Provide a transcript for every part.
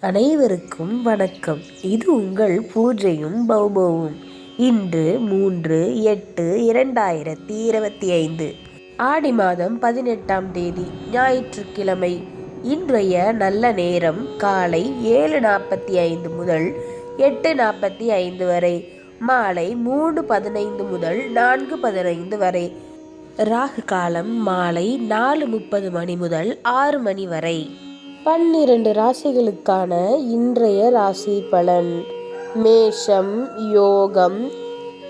அனைவருக்கும் வணக்கம். இது உங்கள் பூஜையும் பௌபவும். இன்று 3/8/2025 ஆடி மாதம் 18ஆம் தேதி ஞாயிற்றுக்கிழமை. இன்றைய நல்ல நேரம் காலை 7:45 முதல் 8:45 வரை, மாலை 3:15 முதல் 4:15 வரை. ராகு காலம் மாலை 4:30 மணி முதல் 6 மணி வரை. 12 ராசிகளுக்கான இன்றைய ராசி பலன். மேஷம் யோகம்,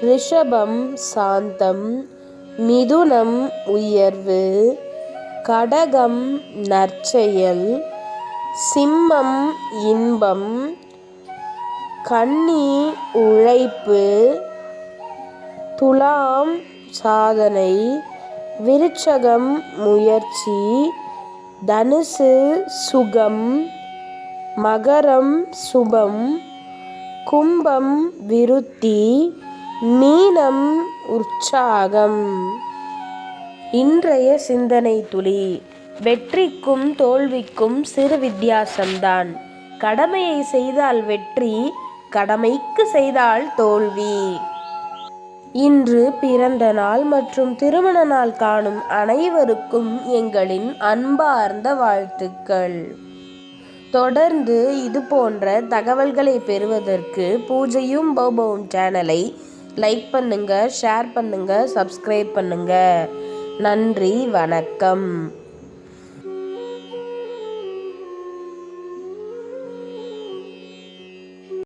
ரிஷபம் சாந்தம், மிதுனம் உயர்வு, கடகம் நற்செயல், சிம்மம் இன்பம், கன்னி உழைப்பு, துலாம் சாதனை, விருச்சகம் முயற்சி, தனுசு சுகம், மகரம் சுபம், கும்பம் விருத்தி, மீனம் உற்சாகம். இன்றைய சிந்தனை துளி. வெற்றிக்கும் தோல்விக்கும் சிறு வித்தியாசம்தான். கடமையை செய்தால் வெற்றி, கடமைக்கு செய்தால் தோல்வி. இன்று பிறந்த நாள் மற்றும் திருமண நாள் காணும் அனைவருக்கும் எங்களின் அன்பார்ந்த வாழ்த்துக்கள். தொடர்ந்து இது போன்ற தகவல்களை பெறுவதற்கு பூஜையும் பௌபவும் சேனலை லைக் பண்ணுங்க, ஷேர் பண்ணுங்க, சப்ஸ்கிரைப் பண்ணுங்க. நன்றி, வணக்கம்.